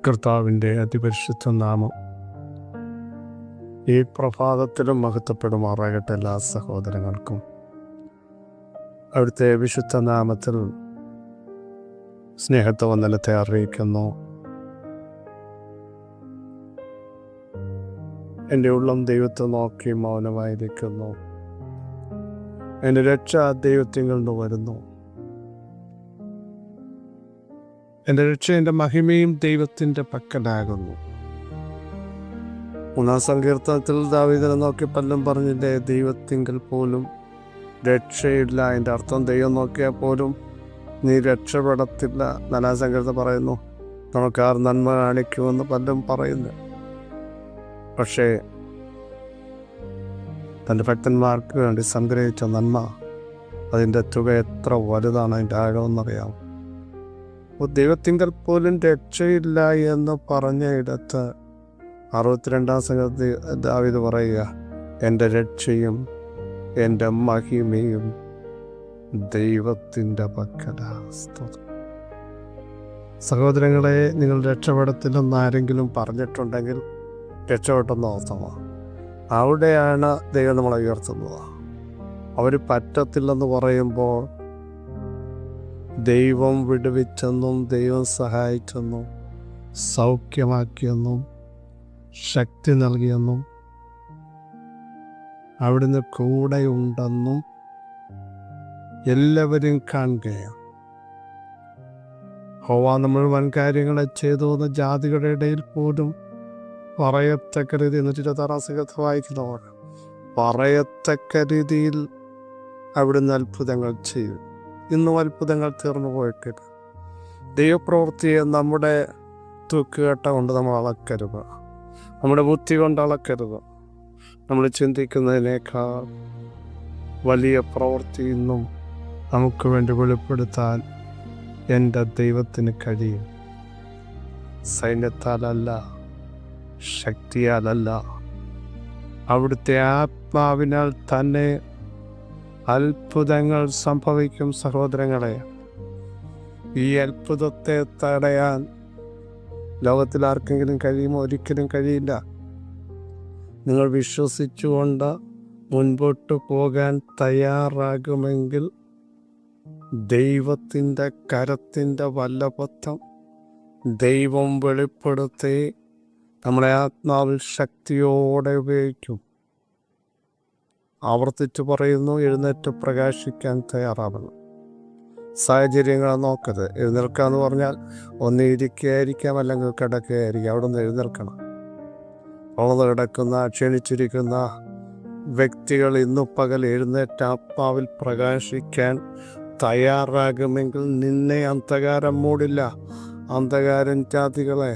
കർത്താവിൻ്റെ അതിപരിശുദ്ധ നാമം ഈ പ്രഭാതത്തിലും മഹത്വപ്പെടുമാറാകട്ടെ. എല്ലാ സഹോദരങ്ങൾക്കും അവിടുത്തെ വിശുദ്ധ നാമത്തിൽ സ്നേഹത്തെ വന്ദനത്തെ അറിയിക്കുന്നു. എൻ്റെ ഉള്ളം ദൈവത്തെ നോക്കി മൗനമായിരിക്കുന്നു. എൻ്റെ രക്ഷ ദൈവത്തിൽ നിന്ന് വരുന്നു. എൻ്റെ രക്ഷ, എൻ്റെ മഹിമയും ദൈവത്തിൻ്റെ പക്കലാകുന്നു. 3-ാം സങ്കീർത്തനത്തിൽ ദാവീദിനെ നോക്കി പലരും പറഞ്ഞില്ലേ, ദൈവത്തിങ്കൽ പോലും രക്ഷയില്ല. അതിൻ്റെ അർത്ഥം ദൈവം നോക്കിയാൽ പോലും നീ രക്ഷപ്പെടത്തില്ല. 4-ാം സങ്കീർത്തനം പറയുന്നു, നമുക്കാർ നന്മ കാണിക്കുമെന്ന് പലരും പറയുന്നു. പക്ഷേ തൻ്റെ ഭക്തന്മാർക്ക് വേണ്ടി സംഗ്രഹിച്ച നന്മ, അതിൻ്റെ തുക എത്ര വലുതാണ്, അതിൻ്റെ ആഴമെന്നറിയാം. ദൈവത്തിങ്കൽ പോലും രക്ഷയില്ല എന്ന് പറഞ്ഞ ഇടത്ത് 62-ാം സംഘത്തിൽ ദാവീദ് പറയുക, എൻ്റെ രക്ഷയും എൻ്റെ മഹിമയും ദൈവത്തിൻ്റെ പക്കലാണ്. സഹോദരങ്ങളെ, നിങ്ങൾ രക്ഷപ്പെടത്തില്ലെന്ന് ആരെങ്കിലും പറഞ്ഞിട്ടുണ്ടെങ്കിൽ രക്ഷപ്പെട്ടെന്ന് അർത്ഥമാണ്. അവിടെയാണ് ദൈവം നമ്മളെ ഉയർത്തുന്നത്. അവർ പറ്റത്തില്ലെന്ന് പറയുമ്പോൾ ദൈവം വിടുവിച്ചെന്നും ദൈവം സഹായിച്ചെന്നും സൗഖ്യമാക്കിയെന്നും ശക്തി നൽകിയെന്നും അവിടുന്ന് കൂടെയുണ്ടെന്നും എല്ലാവരും കാണുകയാണ്. ഹോവ നമ്മൾ വൻ കാര്യങ്ങളെ ചെയ്തു എന്ന് ജാതികളുടെ ഇടയിൽ പോലും പറയത്തക്ക രീതി 126-ാം സംഘത്തിൽ വായിക്കുന്നവർ പറയത്തക്ക രീതിയിൽ അവിടുന്ന് അത്ഭുതങ്ങൾ ചെയ്യും. ഇന്നും അത്ഭുതങ്ങൾ തീർന്നു പോയിട്ടില്ല. ദൈവപ്രവൃത്തിയെ നമ്മുടെ തൂക്കുകെട്ട കൊണ്ട് നമ്മൾ അളക്കരുത്, നമ്മുടെ ബുദ്ധി കൊണ്ട് അളക്കരുത്. നമ്മൾ ചിന്തിക്കുന്നതിനേക്കാൾ വലിയ പ്രവൃത്തി ഇന്നും നമുക്ക് വേണ്ടി വെളിപ്പെടുത്താൻ എൻ്റെ ദൈവത്തിന് കഴിയും. സൈന്യത്താലല്ല, ശക്തിയാലല്ല, അവിടുത്തെ ആത്മാവിനാൽ തന്നെ അത്ഭുതങ്ങൾ സംഭവിക്കും. സഹോദരങ്ങളെ, ഈ അത്ഭുതത്തെ തടയാൻ ലോകത്തിൽ ആർക്കെങ്കിലും കഴിയുമോ? ഒരിക്കലും കഴിയില്ല. നിങ്ങൾ വിശ്വസിച്ചുകൊണ്ട് മുൻപോട്ട് പോകാൻ തയ്യാറാകുമെങ്കിൽ ദൈവത്തിൻ്റെ കരത്തിൻ്റെ വല്ലഭത്വം ദൈവം വെളിപ്പെടുത്തി നമ്മളെ ആത്മാവിൽ ശക്തിയോടെ ഉപയോഗിക്കും. ആവർത്തിച്ച് പറയുന്നു, എഴുന്നേറ്റ് പ്രകാശിക്കാൻ തയ്യാറാവണം. സാഹചര്യങ്ങളെ നോക്കരുത്. എഴുന്നേൽക്കുക എന്ന് പറഞ്ഞാൽ ഒന്ന് ഇരിക്കുകയായിരിക്കാം, അല്ലെങ്കിൽ കിടക്കുകയായിരിക്കാം. അവിടെ നിന്ന് എഴുന്നേൽക്കണം. ഉണർന്ന് കിടക്കുന്ന, ക്ഷണിച്ചിരിക്കുന്ന വ്യക്തികൾ ഇന്നു പകൽ എഴുന്നേറ്റ് ആത്മാവിൽ പ്രകാശിക്കാൻ തയ്യാറാകുമെങ്കിൽ നിന്നെ അന്ധകാരം മൂടില്ല. അന്ധകാരം ജാതികളെ,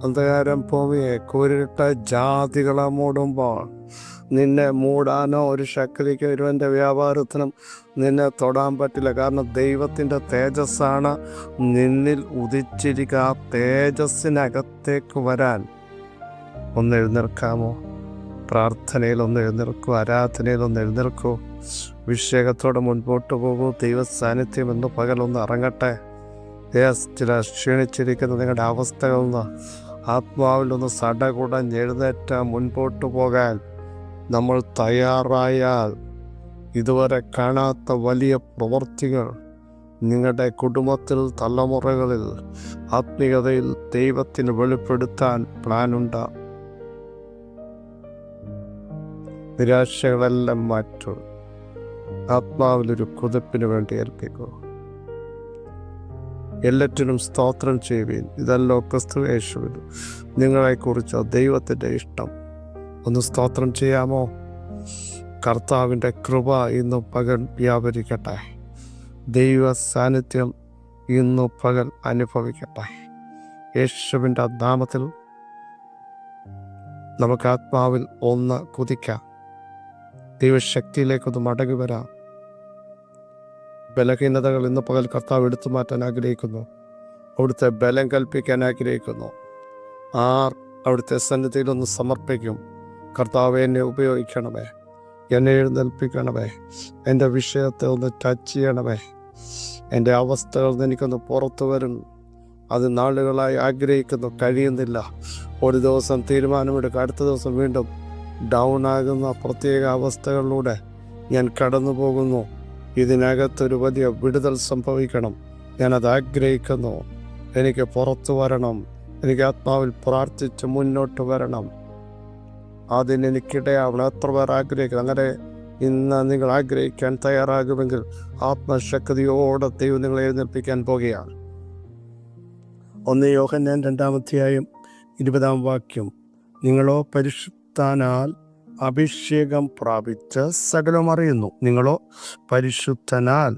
അന്ധകാരം ഭൂമിയെ, കൂരിട്ട ജാതികളെ മൂടുമ്പോൾ നിന്നെ മൂടാനോ ഒരു ശക്തിക്ക് ഒരുവൻ്റെ വ്യാപാരത്തിനും നിന്നെ തൊടാൻ പറ്റില്ല. കാരണം ദൈവത്തിൻ്റെ തേജസ്സാണ് നിന്നിൽ ഉദിച്ചിരിക്കുക. ആ തേജസ്സിനകത്തേക്ക് വരാൻ ഒന്ന് എഴുന്നേൽക്കാമോ? പ്രാർത്ഥനയിൽ ഒന്ന് എഴുന്നേൽക്കൂ, ആരാധനയിൽ ഒന്ന് എഴുന്നേൽക്കൂ, വിഷയത്തോടെ മുൻപോട്ട് പോകൂ. ദൈവ സാന്നിധ്യം എന്ന് പകലൊന്ന് ഇറങ്ങട്ടെ. ചില ക്ഷീണിച്ചിരിക്കുന്ന നിങ്ങളുടെ അവസ്ഥകളിൽ നിന്ന് ആത്മാവിലൊന്ന് സടകുടഞ്ഞ് എഴുന്നേറ്റ് മുൻപോട്ട് പോകാൻ നമ്മൾ തയ്യാറായാൽ ഇതുവരെ കാണാത്ത വലിയ പ്രവൃത്തികൾ നിങ്ങളുടെ കുടുംബത്തിൽ, തലമുറകളിൽ, ആത്മീയതയിൽ ദൈവത്തിന് വെളിപ്പെടുത്താൻ പ്ലാനുണ്ട്. നിരാശകളെല്ലാം മാറ്റൂ. ആത്മാവിലൊരു കുതിപ്പിന് വേണ്ടി ഏൽപ്പിക്കൂ. എല്ലാറ്റിനും സ്തോത്രം ചെയ്യുവീൻ. ഇതല്ലോ ക്രിസ്തു യേശുവിൽ നിങ്ങളെക്കുറിച്ച് ദൈവത്തിൻ്റെ ഇഷ്ടം. ഒന്ന് സ്തോത്രം ചെയ്യാമോ? കർത്താവിൻ്റെ കൃപ ഇന്നു പകൽ വ്യാപരിക്കട്ടെ. ദൈവ സാന്നിധ്യം ഇന്നു പകൽ അനുഭവിക്കട്ടെ. യേശുവിൻ്റെ നാമത്തിൽ നമുക്ക് ആത്മാവിൽ ഒന്ന് കുതിക്കാം. ദൈവശക്തിയിലേക്കൊന്ന് മടങ്ങി വരാം. ബലഹീനതകൾ ഇന്ന് പകൽ കർത്താവ് എടുത്തു മാറ്റാൻ ആഗ്രഹിക്കുന്നു. അവിടുത്തെ ബലം കൽപ്പിക്കാൻ ആഗ്രഹിക്കുന്നു. ആർ അവിടുത്തെ സന്നിധിയിലൊന്ന് സമർപ്പിക്കും. കർത്താവെ, എന്നെ ഉപയോഗിക്കണമേ, എന്നെ എഴുന്നേൽപ്പിക്കണമേ, എൻ്റെ വിഷയത്തെ ഒന്ന് ടച്ച് ചെയ്യണമേ, എൻ്റെ അവസ്ഥകളിൽ നിന്ന് എനിക്കൊന്ന് പുറത്തു വരും. അത് നാളുകളായി ആഗ്രഹിക്കുന്നു, കഴിയുന്നില്ല. ഒരു ദിവസം തീരുമാനമെടുക്കുക, അടുത്ത ദിവസം വീണ്ടും ഡൗൺ ആകുന്ന പ്രത്യേക അവസ്ഥകളിലൂടെ ഞാൻ കടന്നു പോകുന്നു. ഇതിനകത്തൊരു വലിയ വിടുതൽ സംഭവിക്കണം. ഞാനത് ആഗ്രഹിക്കുന്നു. എനിക്ക് പുറത്തു വരണം. എനിക്ക് ആത്മാവിൽ പ്രാർത്ഥിച്ച് മുന്നോട്ട് വരണം. അതിനെനിക്കിടയാവണം. എത്ര പേർ ആഗ്രഹിക്കണം? അങ്ങനെ ഇന്ന് നിങ്ങൾ ആഗ്രഹിക്കാൻ തയ്യാറാകുമെങ്കിൽ ആത്മശക്തിയോടെ ദൈവം നിങ്ങളെ എഴുന്നേൽപ്പിക്കാൻ പോകുകയാണ്. 1 യോഹന്നാൻ 2:20 നിങ്ങളോ പരിശുദ്ധനാൽ അഭിഷേകം പ്രാപിച്ച് സകലവും അറിയുന്നു. നിങ്ങളോ പരിശുദ്ധനാൽ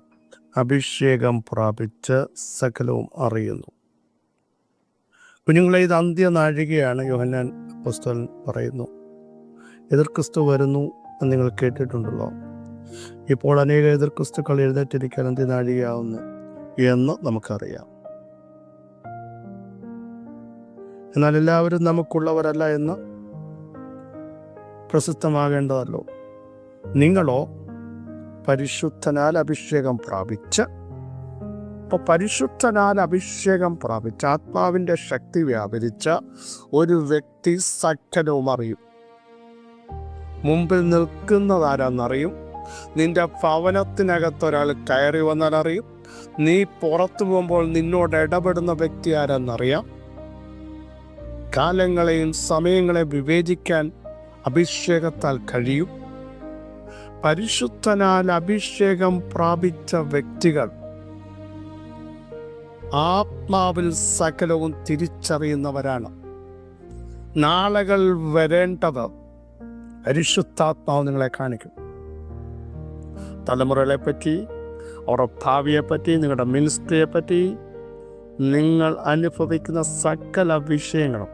അഭിഷേകം പ്രാപിച്ച് സകലവും അറിയുന്നു. കുഞ്ഞുങ്ങളെ, ഇത് അന്ത്യനാഴികയാണ്. യോഹന്നാൻ അപ്പോസ്തലൻ പറയുന്നു, എതിർക്രിസ്തു വരുന്നു എന്ന് നിങ്ങൾ കേട്ടിട്ടുണ്ടല്ലോ. ഇപ്പോൾ അനേക എതിർക്രിസ്തുക്കൾ എഴുന്നേറ്റിരിക്കാൻ അന്ത്യനാഴികയാവുന്നു എന്ന് നമുക്കറിയാം. എന്നാൽ എല്ലാവരും നമുക്കുള്ളവരല്ല എന്ന് പ്രസിദ്ധമാകേണ്ടതല്ലോ. നിങ്ങളോ പരിശുദ്ധനാൽ അഭിഷേകം പ്രാപിച്ച്, അപ്പോൾ പരിശുദ്ധനാൽ അഭിഷേകം പ്രാപിച്ച് ആത്മാവിൻ്റെ ശക്തി വ്യാപരിച്ച ഒരു വ്യക്തി സകലവും അറിയും. മുമ്പിൽ നിൽക്കുന്നതാരാന്നറിയും. നിന്റെ ഭവനത്തിനകത്തൊരാൾ കയറി വന്നാൽ അറിയും. നീ പുറത്തു പോകുമ്പോൾ നിന്നോട് ഇടപെടുന്ന വ്യക്തി ആരെന്നറിയാം. കാലങ്ങളെയും സമയങ്ങളെ വിവേചിക്കാൻ അഭിഷേകത്താൽ കഴിയും. പരിശുദ്ധനാൽ അഭിഷേകം പ്രാപിച്ച വ്യക്തികൾ ആത്മാവിൽ സകലവും തിരിച്ചറിയുന്നവരാണ്. നാളുകൾ വരേണ്ടത് പരിശുദ്ധാത്മാവ് നിങ്ങളെ കാണിക്കും. തലമുറകളെ പറ്റി, അവരുടെ ഭാവിയെപ്പറ്റി, നിങ്ങളുടെ മിനിസ്ട്രിയെപ്പറ്റി, നിങ്ങൾ അനുഭവിക്കുന്ന സകല വിഷയങ്ങളും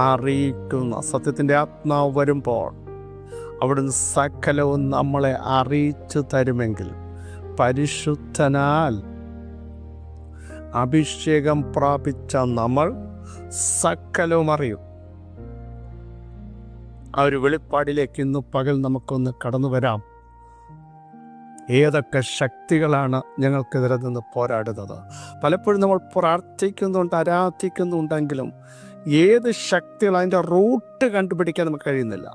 അറിയിക്കുന്ന സത്യത്തിൻ്റെ ആത്മാവ് വരുമ്പോൾ അവിടുന്ന് സകലവും നമ്മളെ അറിയിച്ചു തരുമെങ്കിൽ പരിശുദ്ധനാൽ അഭിഷേകം പ്രാപിച്ച നമ്മൾ സകലവും അറിയും. ആ ഒരു വെളിപ്പാടിലേക്ക് ഇന്ന് പകൽ നമുക്കൊന്ന് കടന്നു വരാം. ഏതൊക്കെ ശക്തികളാണ് ഞങ്ങൾക്കെതിരെ നിന്ന് പോരാടുന്നത്? പലപ്പോഴും നമ്മൾ പ്രാർത്ഥിക്കുന്നുണ്ട്, ആരാധിക്കുന്നുണ്ടെങ്കിലും ഏത് ശക്തികൾ, അതിൻ്റെ റൂട്ട് കണ്ടുപിടിക്കാൻ നമുക്ക് കഴിയുന്നില്ല.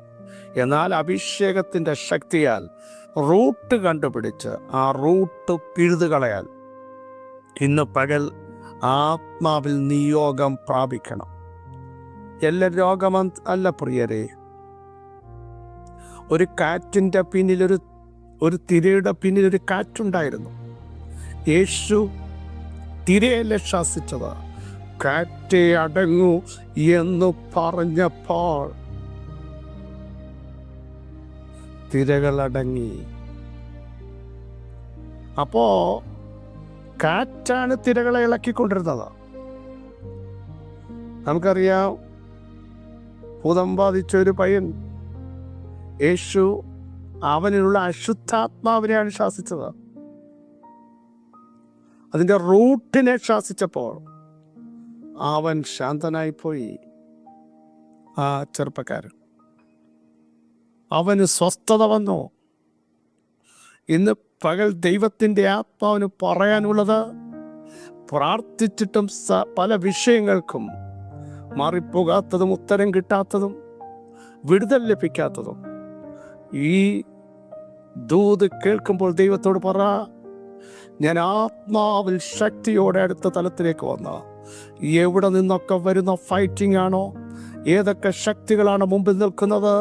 എന്നാൽ അഭിഷേകത്തിൻ്റെ ശക്തിയാൽ റൂട്ട് കണ്ടുപിടിച്ച് ആ റൂട്ട് പിഴുതുകളയാൽ ഇന്ന് പകൽ ആത്മാവിൽ നിയോഗം പ്രാപിക്കണം. എല്ലാ രോഗം അല്ല പ്രിയരെ. ഒരു കാറ്റിൻ്റെ പിന്നിൽ, ഒരു തിരയുടെ പിന്നിൽ ഒരു കാറ്റുണ്ടായിരുന്നു. യേശു തിരയല്ലേ ശാസിച്ചത്? കാറ്റേ അടങ്ങൂ എന്ന് പറഞ്ഞപ്പോൾ തിരകൾ അടങ്ങി. അപ്പോ കാറ്റാണ് തിരകളെ ഇളക്കിക്കൊണ്ടിരുന്നത്. നമുക്കറിയാം, ഭൂതം ബാധിച്ച ഒരു പയ്യൻ, യേശു അവനിലുള്ള അശുദ്ധാത്മാവിനെയാണ് ശാസിച്ചത്. അതിൻ്റെ റൂട്ടിനെ ശാസിച്ചപ്പോൾ അവൻ ശാന്തനായിപ്പോയി. ആ ചെറുപ്പക്കാരൻ, അവന് സ്വസ്ഥത വന്നു. ഇന്ന് പകൽ ദൈവത്തിൻ്റെ ആത്മാവിന് പറയാനുള്ളത്, പ്രാർത്ഥിച്ചിട്ടും പല വിഷയങ്ങൾക്കും മാറിപ്പോകാത്തതും ഉത്തരം കിട്ടാത്തതും വിടുതൽ ലഭിക്കാത്തതും, ഈ ദൂത് കേൾക്കുമ്പോൾ ദൈവത്തോട് പറ, ഞാൻ ആത്മാവിൽ ശക്തിയോടെ അടുത്ത തലത്തിലേക്ക് വന്ന, എവിടെ നിന്നൊക്കെ വരുന്ന ഫൈറ്റിംഗ് ആണോ, ഏതൊക്കെ ശക്തികളാണ് മുമ്പിൽ നിൽക്കുന്നത്,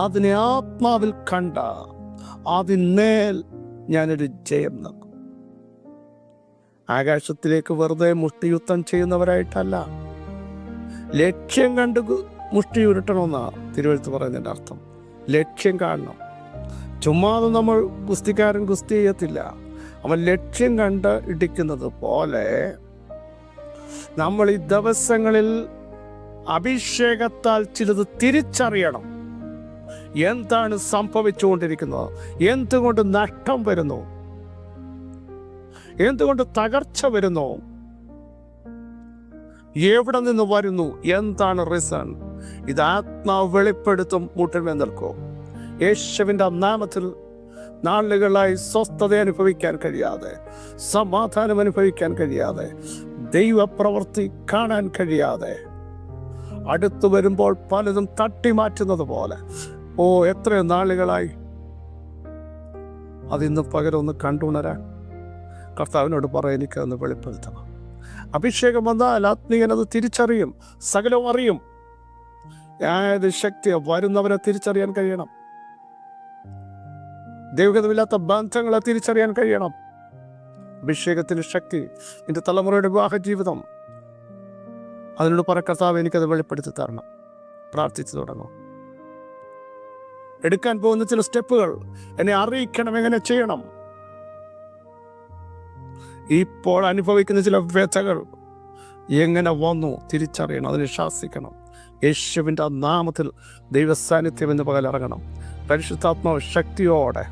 അതിനെ ആത്മാവിൽ കണ്ട അതിന്മേൽ ഞാനൊരു ജയം നൽകും. ആകാശത്തിലേക്ക് വെറുതെ മുഷ്ടിയുദ്ധം ചെയ്യുന്നവരായിട്ടല്ല, ലക്ഷ്യം കണ്ട് മുഷ്ടി ഉരുട്ടണമെന്നാ തിരുവെഴുത്ത് പറയുന്നതിൻ്റെ അർത്ഥം. ലക്ഷ്യം കാണണം. ചുമ്മാതെ നമ്മൾ ഗുസ്തിക്കാരൻ ഗുസ്തി ചെയ്യത്തില്ല. അവൻ ലക്ഷ്യം കണ്ട് ഇടിക്കുന്നത് പോലെ നമ്മൾ ഈ ദിവസങ്ങളിൽ അഭിഷേകത്താൽ ചിലത് തിരിച്ചറിയണം. എന്താണ് സംഭവിച്ചുകൊണ്ടിരിക്കുന്നത്? എന്തുകൊണ്ട് നഷ്ടം വരുന്നു? എന്തുകൊണ്ട് തകർച്ച വരുന്നു? എവിടെ നിന്ന് വരുന്നു? എന്താണ് റീസൺ? ഇത് ആത്മാവ് വെളിപ്പെടുത്തും. മുട്ടുമേൽ നിൽക്കും. യേശുവിൻ്റെ നാമത്തിൽ നാളുകളായി സ്വസ്ഥത അനുഭവിക്കാൻ കഴിയാതെ, സമാധാനം അനുഭവിക്കാൻ കഴിയാതെ, ദൈവപ്രവൃത്തി കാണാൻ കഴിയാതെ അടുത്തു വരുമ്പോൾ പലതും തട്ടിമാറ്റുന്നത് പോലെ എത്രയോ നാളുകളായി അതിന്ന് പകരമൊന്ന് കണ്ടുണരാൻ കർത്താവിനോട് പറയാൻ എനിക്കതൊന്ന് വെളിപ്പെടുത്തണം. അഭിഷേകം വന്നാൽ ആത്മീയനത് തിരിച്ചറിയും, സകലവും അറിയും. ഏത് ശക്തിയെ വരുന്നവരെ തിരിച്ചറിയാൻ കഴിയണം. ദൈവഗതമില്ലാത്ത ബന്ധങ്ങളെ തിരിച്ചറിയാൻ കഴിയണം. അഭിഷേകത്തിന്റെ ശക്തി എൻ്റെ തലമുറയുടെ വിവാഹ ജീവിതം, അതിനോട് പറ കർത്താവ് എനിക്കത് വെളിപ്പെടുത്തി തരണം. പ്രാർത്ഥിച്ചു തുടങ്ങും. എടുക്കാൻ പോകുന്ന ചില സ്റ്റെപ്പുകൾ എന്നെ അറിയിക്കണം, എങ്ങനെ ചെയ്യണം. ഇപ്പോൾ അനുഭവിക്കുന്ന ചില വ്യഥകൾ എങ്ങനെ വന്നു തിരിച്ചറിയണം, അതിനെ ശാസിക്കണം. യേശുവിൻ്റെ നാമത്തിൽ ദൈവസാന്നിധ്യം എന്ന് പകൽ ഇറങ്ങണം. പരിശുദ്ധാത്മാവ് ശക്തിയോടെ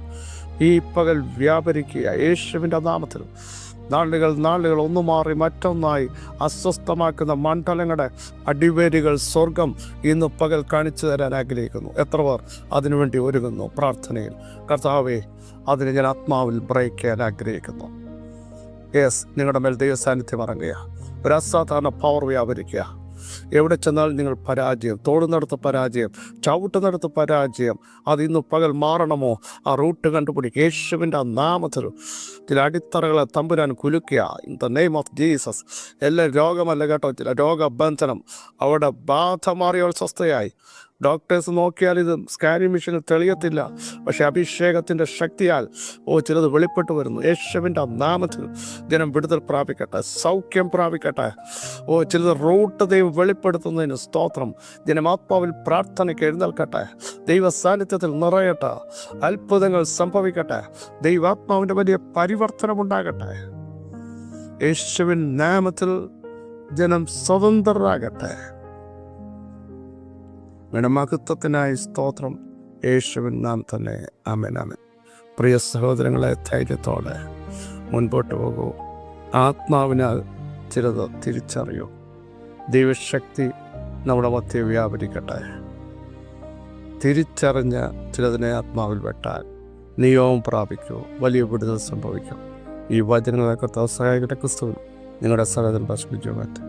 ഈ പകൽ വ്യാപരിക്കുക യേശുവിൻ്റെ നാമത്തിൽ. നാളുകൾ ഒന്നു മാറി മറ്റൊന്നായി അസ്വസ്ഥമാക്കുന്ന മണ്ഡലങ്ങളുടെ അടിവേരുകൾ സ്വർഗം ഇന്ന് പകൽ കാണിച്ചു തരാൻ ആഗ്രഹിക്കുന്നു. എത്ര പേർ അതിനുവേണ്ടി ഒരുങ്ങുന്നു പ്രാർത്ഥനയിൽ? കർത്താവേ, അതിന് ഞാൻ ആത്മാവിൽ ബ്രേക്ക് ചെയ്യാൻ ആഗ്രഹിക്കുന്നു. നിങ്ങളുടെ മേൽ ദൈവ സാന്നിധ്യം ഇറങ്ങുക. ഒരു അസാധാരണ പവർ വ്യാപരിക്കുക. എവിടെ ചെന്നാൽ നിങ്ങൾ പരാജയം, തോടുന്നിടത്ത് പരാജയം, ചവിട്ടുന്നിടത്ത് പരാജയം. അത് ഇന്ന് പകൽ മാറണമോ? ആ റൂട്ട് കണ്ടുപിടിക്കുക യേശുവിൻ്റെ നാമത്തിൽ. ചില അടിത്തറകളെ തമ്പുരാൻ കുലുക്കുക in the name of Jesus. എല്ലാം രോഗമല്ല കേട്ടോ, ചില രോഗബന്ധനം അവിടെ ബാധ മാറിയവൾ സ്വസ്ഥയായി. ഡോക്ടേഴ്സ് നോക്കിയാൽ ഇത് സ്കാനിങ് മെഷീനിൽ തെളിയത്തില്ല, പക്ഷെ അഭിഷേകത്തിൻ്റെ ശക്തിയാൽ ചിലത് വെളിപ്പെട്ടു വരുന്നു. യേശുവിൻ്റെ നാമത്തിൽ ജനം വിടുതൽ പ്രാപിക്കട്ടെ, സൗഖ്യം പ്രാപിക്കട്ടെ. ചിലത് റൂട്ട് ദൈവം വെളിപ്പെടുത്തുന്നതിന് സ്തോത്രം. ജനം ആത്മാവിൽ പ്രാർത്ഥനയ്ക്ക് എഴുന്നേൽക്കട്ടെ, ദൈവ സാന്നിധ്യത്തിൽ നിറയട്ടെ, അത്ഭുതങ്ങൾ സംഭവിക്കട്ടെ, ദൈവാത്മാവിൻ്റെ വലിയ പരിവർത്തനമുണ്ടാകട്ടെ. യേശുവിൻ നാമത്തിൽ ജനം സ്വതന്ത്രരാകട്ടെ. മഹത്വത്തിനായി സ്തോത്രം. യേശുവിൻ നാം തന്നെ. ആമേൻ, ആമേൻ. പ്രിയ സഹോദരങ്ങളെ, ധൈര്യത്തോടെ മുൻപോട്ട് പോകൂ. ആത്മാവിനാൽ ചിലത് തിരിച്ചറിയൂ. ദൈവശക്തി നമ്മുടെ മധ്യ വ്യാപരിക്കട്ടെ. തിരിച്ചറിഞ്ഞ ചിലതിനെ ആത്മാവിൽ വെട്ടാൻ നിയോഗം പ്രാപിക്കൂ. വലിയ വിടുതൽ സംഭവിക്കും. ഈ വചനങ്ങളെ കർത്താവ് സഹായിക്കട്ടെ. ക്രിസ്തുവിൽ നിങ്ങളുടെ സഹോദരൻ പ്രശ്നിച്ചു മാറ്റും.